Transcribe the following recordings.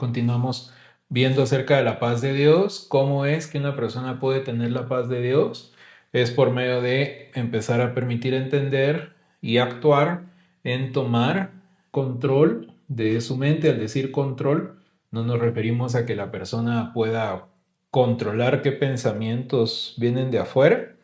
Continuamos viendo acerca de la paz de Dios. ¿Cómo es que una persona puede tener la paz de Dios? Es por medio de empezar a permitir entender y actuar en tomar control de su mente. Al decir control, no nos referimos a que la persona pueda controlar qué pensamientos vienen de afuera,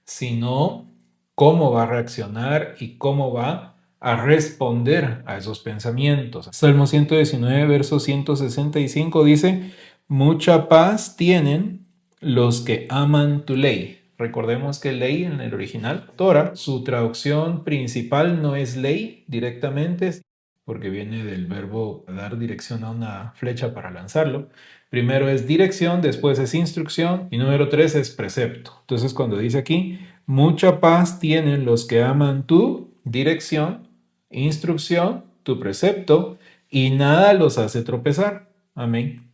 sino cómo va a reaccionar y cómo va a responder a esos pensamientos. Salmo 119, verso 165 dice: mucha paz tienen los que aman tu ley. Recordemos que ley en el original, Torah, su traducción principal no es ley directamente, porque viene del verbo dar dirección a una flecha para lanzarlo. Primero es dirección, después es instrucción y número 3 es precepto. Entonces cuando dice aquí, mucha paz tienen los que aman tu dirección, instrucción, tu precepto, y nada los hace tropezar. Amén.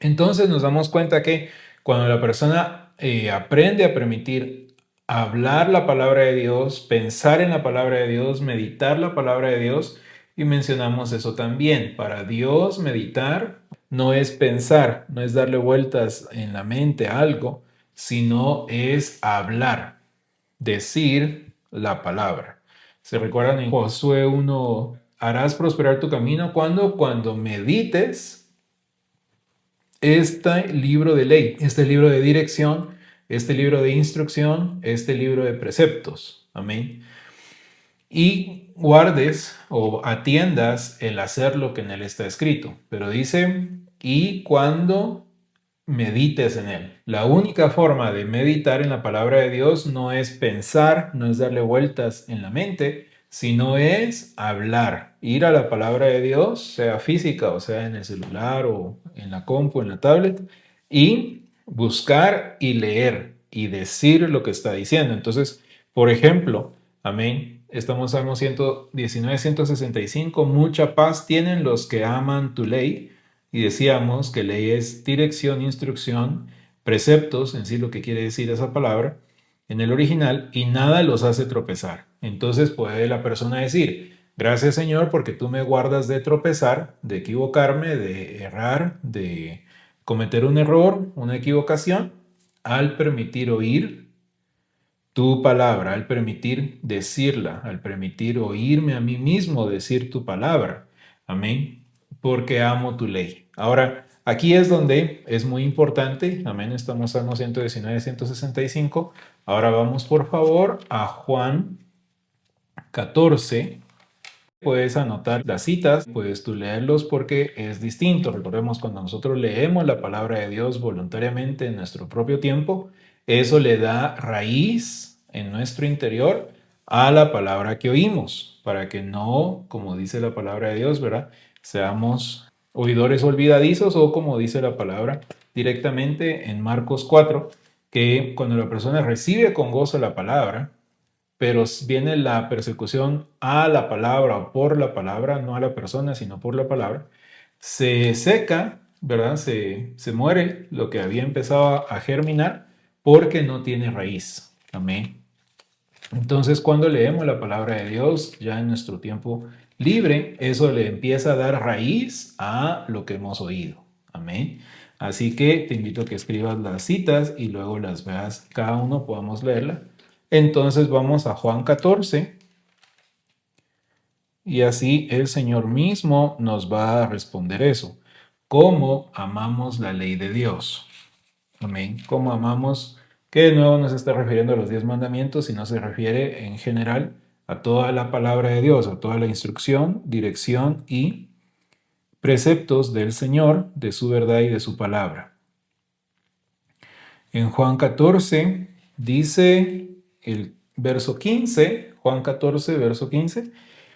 Entonces nos damos cuenta que cuando la persona aprende a permitir hablar la palabra de Dios, pensar en la palabra de Dios, meditar la palabra de Dios, y mencionamos eso también. Para Dios, meditar no es pensar, no es darle vueltas en la mente a algo, sino es hablar, decir la palabra. ¿Se recuerdan en Josué 1? Harás prosperar tu camino cuando medites este libro de ley, este libro de dirección, este libro de instrucción, este libro de preceptos. Amén. Y guardes o atiendas el hacer lo que en él está escrito. Pero dice, y cuando medites en él. La única forma de meditar en la palabra de Dios no es pensar, no es darle vueltas en la mente, sino es hablar, ir a la palabra de Dios, sea física o sea en el celular o en la compu, en la tablet, y buscar y leer y decir lo que está diciendo. Entonces, por ejemplo, amén, estamos en Salmo 119, 165, mucha paz tienen los que aman tu ley. Y decíamos que ley es dirección, instrucción, preceptos, en sí lo que quiere decir esa palabra en el original, y nada los hace tropezar. Entonces puede la persona decir, gracias Señor porque tú me guardas de tropezar, de equivocarme, de errar, de cometer un error, una equivocación, al permitir oír tu palabra, al permitir decirla, al permitir oírme a mí mismo decir tu palabra. Amén. Porque amo tu ley. Ahora, aquí es donde es muy importante. Amén. Estamos en Salmo 119, 165. Ahora vamos por favor a Juan 14. Puedes anotar las citas, puedes tú leerlos porque es distinto. Recordemos, cuando nosotros leemos la palabra de Dios voluntariamente en nuestro propio tiempo, eso le da raíz en nuestro interior a la palabra que oímos, para que no, como dice la palabra de Dios, ¿verdad? Seamos oidores olvidadizos, o como dice la palabra directamente en Marcos 4, que cuando la persona recibe con gozo la palabra, pero viene la persecución a la palabra o por la palabra, no a la persona, sino por la palabra, se seca, ¿verdad? Se muere lo que había empezado a germinar porque no tiene raíz. Amén. Entonces, cuando leemos la palabra de Dios, ya en nuestro tiempo libre, eso le empieza a dar raíz a lo que hemos oído. Amén. Así que te invito a que escribas las citas y luego las veas, cada uno podamos leerla. Entonces vamos a Juan 14 y así el Señor mismo nos va a responder eso. ¿Cómo amamos la ley de Dios? Amén. ¿Cómo amamos? Que de nuevo no se está refiriendo a los 10 mandamientos, sino se refiere en general a toda la palabra de Dios, a toda la instrucción, dirección y preceptos del Señor, de su verdad y de su palabra. En Juan 14 dice el verso 15, Juan 14, verso 15,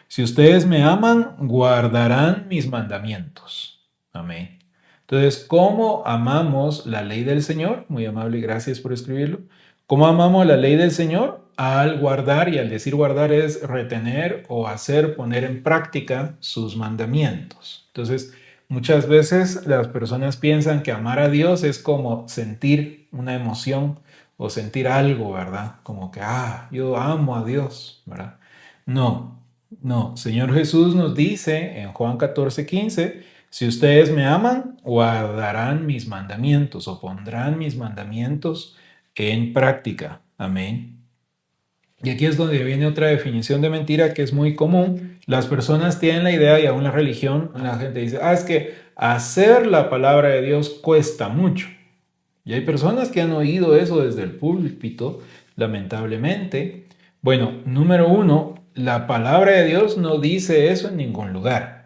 si ustedes me aman, guardarán mis mandamientos. Amén. Entonces, ¿cómo amamos la ley del Señor? Muy amable, gracias por escribirlo. ¿Cómo amamos la ley del Señor? Al guardar, y al decir guardar es retener o hacer, poner en práctica sus mandamientos. Entonces, muchas veces las personas piensan que amar a Dios es como sentir una emoción o sentir algo, ¿verdad? Como que, yo amo a Dios, ¿verdad? No, no. Señor Jesús nos dice en Juan 14, 15, si ustedes me aman, guardarán mis mandamientos o pondrán mis mandamientos en práctica. Amén. Y aquí es donde viene otra definición de mentira que es muy común. Las personas tienen la idea, y aún la religión, la gente dice, es que hacer la palabra de Dios cuesta mucho. Y hay personas que han oído eso desde el púlpito, lamentablemente. Bueno, número uno, la palabra de Dios no dice eso en ningún lugar.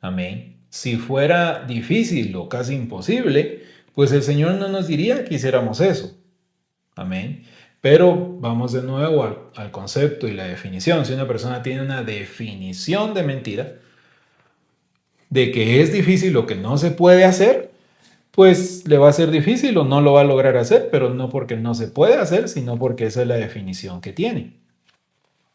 Amén. Si fuera difícil o casi imposible, pues el Señor no nos diría que hiciéramos eso. Amén. Pero vamos de nuevo al concepto y la definición. Si una persona tiene una definición de mentira, de que es difícil o que no se puede hacer, pues le va a ser difícil o no lo va a lograr hacer, pero no porque no se puede hacer, sino porque esa es la definición que tiene.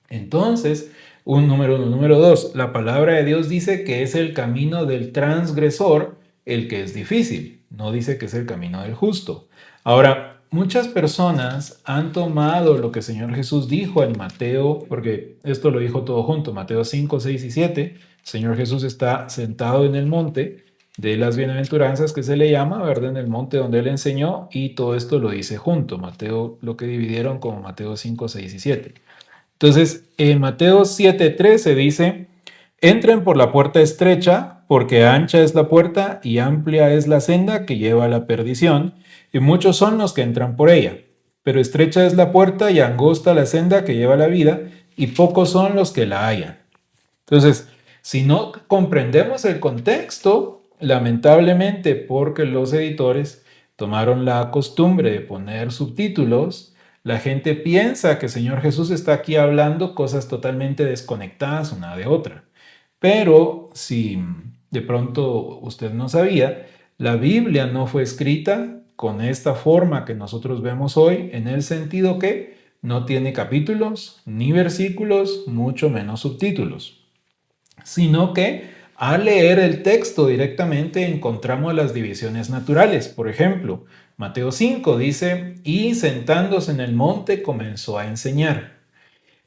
Entonces, un número uno. Número dos, la palabra de Dios dice que es el camino del transgresor el que es difícil, no dice que es el camino del justo. Ahora, muchas personas han tomado lo que el Señor Jesús dijo en Mateo, porque esto lo dijo todo junto, Mateo 5, 6 y 7. El Señor Jesús está sentado en el monte de las bienaventuranzas, que se le llama, ¿verdad? En el monte donde él enseñó, y todo esto lo dice junto. Mateo, lo que dividieron como Mateo 5, 6 y 7. Entonces, en Mateo 7:13 dice, entren por la puerta estrecha, porque ancha es la puerta y amplia es la senda que lleva a la perdición, y muchos son los que entran por ella. Pero estrecha es la puerta y angosta la senda que lleva a la vida, y pocos son los que la hallan. Entonces, si no comprendemos el contexto, lamentablemente, porque los editores tomaron la costumbre de poner subtítulos, la gente piensa que el Señor Jesús está aquí hablando cosas totalmente desconectadas una de otra. Pero si de pronto usted no sabía, la Biblia no fue escrita con esta forma que nosotros vemos hoy, en el sentido que no tiene capítulos ni versículos, mucho menos subtítulos, sino que al leer el texto directamente encontramos las divisiones naturales. Por ejemplo, Mateo 5 dice, y sentándose en el monte comenzó a enseñar.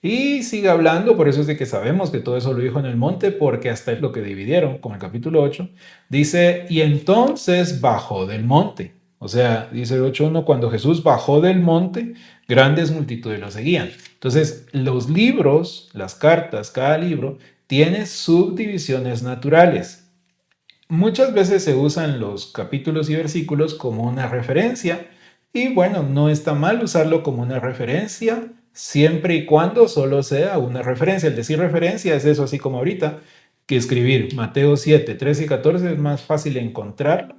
Y sigue hablando, por eso es de que sabemos que todo eso lo dijo en el monte, porque hasta es lo que dividieron, como el capítulo 8, dice, y entonces bajó del monte. O sea, dice el 8:1, cuando Jesús bajó del monte, grandes multitudes lo seguían. Entonces, los libros, las cartas, cada libro, tiene subdivisiones naturales. Muchas veces se usan los capítulos y versículos como una referencia, y bueno, no está mal usarlo como una referencia, siempre y cuando solo sea una referencia. El decir referencia es eso, así como ahorita, que escribir Mateo 7, 13 y 14 es más fácil encontrarlo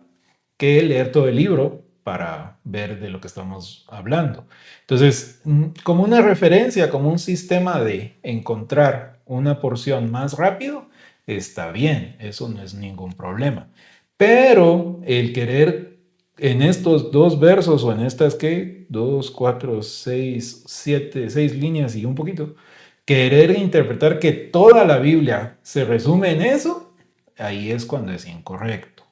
que leer todo el libro para ver de lo que estamos hablando. Entonces, como una referencia, como un sistema de encontrar una porción más rápido, está bien, eso no es ningún problema. Pero el querer en estos dos versos o en estas que 2, 4, 6, 7, 6 líneas y un poquito, querer interpretar que toda la Biblia se resume en eso, ahí es cuando es incorrecto.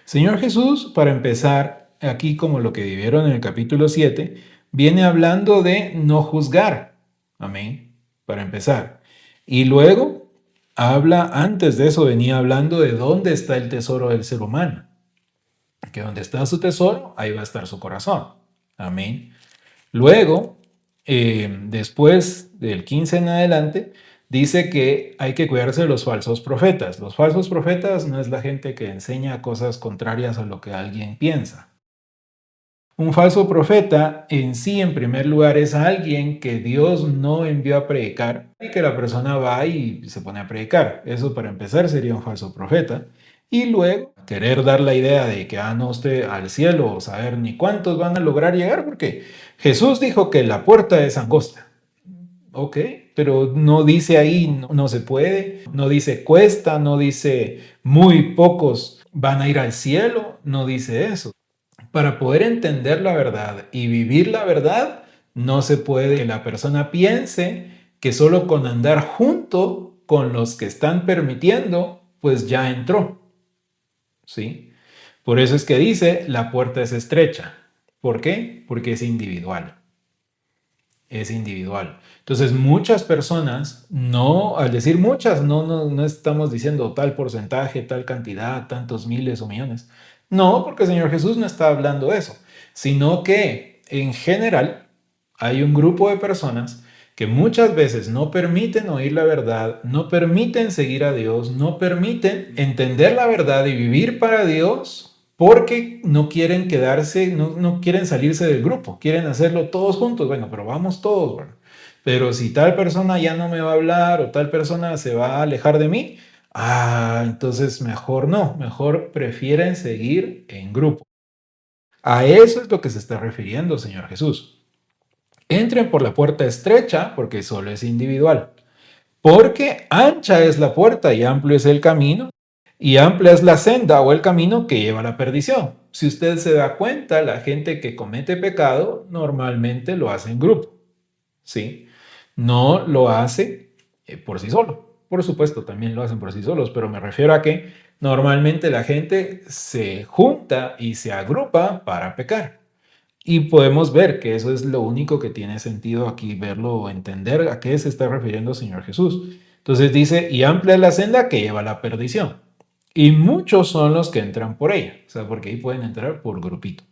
Señor Jesús, para empezar, aquí como lo que vivieron en el capítulo 7, viene hablando de no juzgar. Amén. Para empezar. Y luego habla, antes de eso venía hablando de dónde está el tesoro del ser humano. Que donde está su tesoro, ahí va a estar su corazón. Amén. Luego, después del 15 en adelante, dice que hay que cuidarse de los falsos profetas. Los falsos profetas no es la gente que enseña cosas contrarias a lo que alguien piensa. Un falso profeta en sí, en primer lugar, es alguien que Dios no envió a predicar y que la persona va y se pone a predicar. Eso, para empezar, sería un falso profeta. Y luego querer dar la idea de que no usted al cielo o saber ni cuántos van a lograr llegar, porque Jesús dijo que la puerta es angosta. Ok, pero no dice ahí no se puede, no dice cuesta, no dice muy pocos van a ir al cielo, no dice eso. Para poder entender la verdad y vivir la verdad, no se puede que la persona piense que solo con andar junto con los que están permitiendo, pues ya entró. ¿Sí? Por eso es que dice, la puerta es estrecha. ¿Por qué? Porque es individual. es individual. Entonces, muchas personas, no, al decir muchas, no estamos diciendo tal porcentaje, tal cantidad, tantos miles o millones. No, porque el Señor Jesús no está hablando de eso, sino que en general hay un grupo de personas que muchas veces no permiten oír la verdad, no permiten seguir a Dios, no permiten entender la verdad y vivir para Dios porque no quieren quedarse, no quieren salirse del grupo, quieren hacerlo todos juntos. Bueno, pero vamos todos, bueno. Pero si tal persona ya no me va a hablar o tal persona se va a alejar de mí, entonces mejor no, mejor prefieren seguir en grupo. A eso es lo que se está refiriendo, Señor Jesús. Entren por la puerta estrecha porque solo es individual. Porque ancha es la puerta y amplio es el camino, y amplia es la senda o el camino que lleva a la perdición. Si usted se da cuenta, la gente que comete pecado normalmente lo hace en grupo, ¿sí? No lo hace por sí solo. Por supuesto, también lo hacen por sí solos, pero me refiero a que normalmente la gente se junta y se agrupa para pecar. Y podemos ver que eso es lo único que tiene sentido aquí, verlo o entender a qué se está refiriendo el Señor Jesús. Entonces dice, y amplia es la senda que lleva a la perdición. Y muchos son los que entran por ella, o sea, porque ahí pueden entrar por grupito.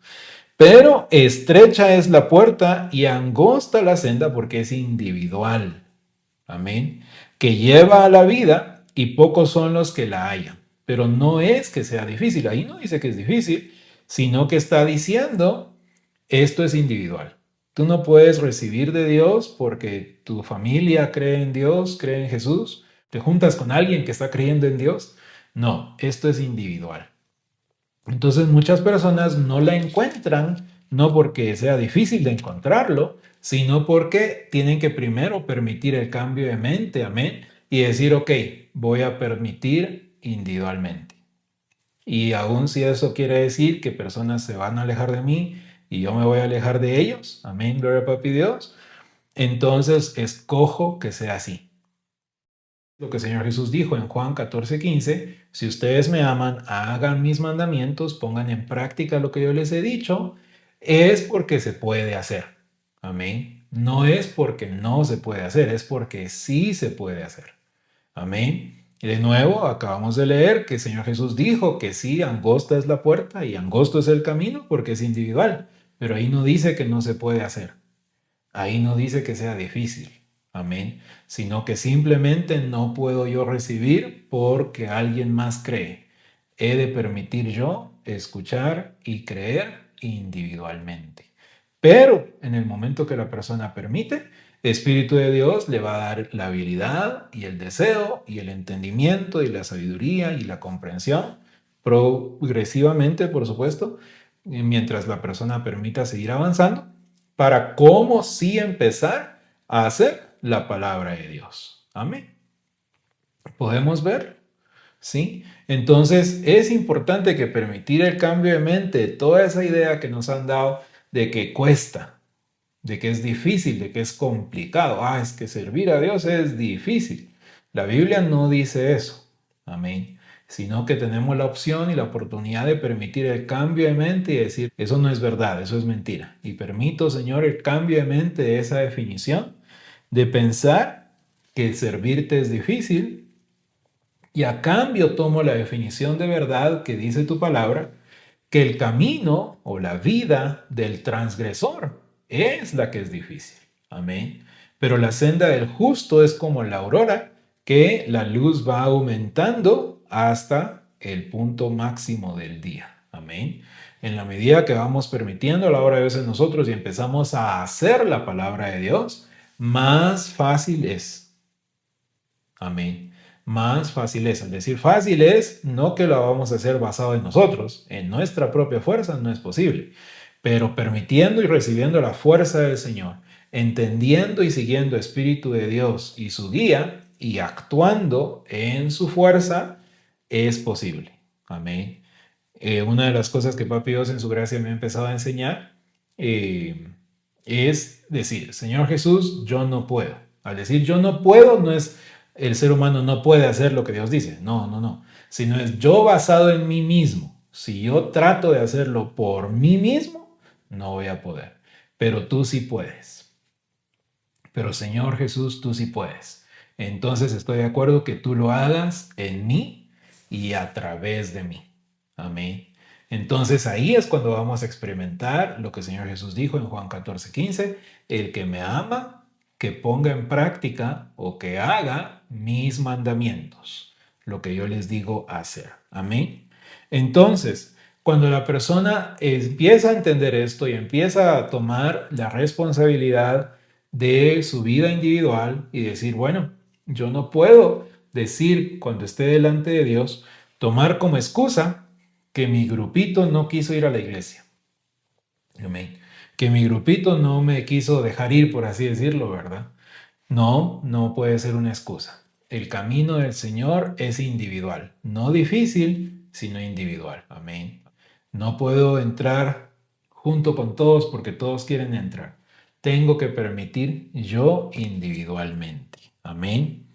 Pero estrecha es la puerta y angosta la senda porque es individual. Amén. Que lleva a la vida y pocos son los que la hallan. Pero no es que sea difícil, ahí no dice que es difícil, sino que está diciendo esto es individual. Tú no puedes recibir de Dios porque tu familia cree en Dios, cree en Jesús. Te juntas con alguien que está creyendo en Dios. No, esto es individual. Entonces muchas personas no la encuentran, no porque sea difícil de encontrarlo, sino porque tienen que primero permitir el cambio de mente, amén, y decir, ok, voy a permitir individualmente. Y aun si eso quiere decir que personas se van a alejar de mí y yo me voy a alejar de ellos, amén, gloria a papi Dios, entonces escojo que sea así. Lo que el Señor Jesús dijo en Juan 14:15, si ustedes me aman, hagan mis mandamientos, pongan en práctica lo que yo les he dicho, es porque se puede hacer. Amén. No es porque no se puede hacer, es porque sí se puede hacer. Amén. Y de nuevo, acabamos de leer que el Señor Jesús dijo que sí, angosta es la puerta y angosto es el camino porque es individual, pero ahí no dice que no se puede hacer. Ahí no dice que sea difícil. Amén. Sino que simplemente no puedo yo recibir porque alguien más cree. He de permitir yo escuchar y creer individualmente. Pero en el momento que la persona permite, el Espíritu de Dios le va a dar la habilidad y el deseo y el entendimiento y la sabiduría y la comprensión progresivamente, por supuesto, mientras la persona permita seguir avanzando, para cómo sí empezar a hacer la palabra de Dios. Amén. ¿Podemos ver? ¿Sí? Entonces es importante que permitir el cambio de mente, toda esa idea que nos han dado de que cuesta, de que es difícil, de que es complicado. Es que servir a Dios es difícil. La Biblia no dice eso. Amén. Sino que tenemos la opción y la oportunidad de permitir el cambio de mente y decir, eso no es verdad, eso es mentira. Y permito, Señor, el cambio de mente de esa definición, de pensar que servirte es difícil y a cambio tomo la definición de verdad que dice tu palabra, que el camino o la vida del transgresor es la que es difícil. Amén. Pero la senda del justo es como la aurora, que la luz va aumentando hasta el punto máximo del día. Amén. En la medida que vamos permitiendo la obra de Dios en nosotros y empezamos a hacer la palabra de Dios, más fácil es. Amén. Más fácil es. Al decir fácil es, no que lo vamos a hacer basado en nosotros, en nuestra propia fuerza no es posible, pero permitiendo y recibiendo la fuerza del Señor, entendiendo y siguiendo el Espíritu de Dios y su guía y actuando en su fuerza, es posible. Amén. Una de las cosas que Papi Dios en su gracia me ha empezado a enseñar es decir, Señor Jesús, yo no puedo. Al decir yo no puedo, no es el ser humano no puede hacer lo que Dios dice. No, no, no. Sino es yo basado en mí mismo. Si yo trato de hacerlo por mí mismo, no voy a poder. Pero tú sí puedes. pero Señor Jesús, tú sí puedes. Entonces estoy de acuerdo que tú lo hagas en mí y a través de mí. Amén. Entonces ahí es cuando vamos a experimentar lo que el Señor Jesús dijo en Juan 14:15, el que me ama, que ponga en práctica o que haga mis mandamientos, lo que yo les digo hacer. Amén. Entonces, cuando la persona empieza a entender esto y empieza a tomar la responsabilidad de su vida individual y decir, bueno, yo no puedo decir cuando esté delante de Dios, tomar como excusa que mi grupito no quiso ir a la iglesia. Amén. Que mi grupito no me quiso dejar ir, por así decirlo, ¿verdad? No, no puede ser una excusa. El camino del Señor es individual, no difícil, sino individual. Amén. No puedo entrar junto con todos porque todos quieren entrar. Tengo que permitir yo individualmente. Amén.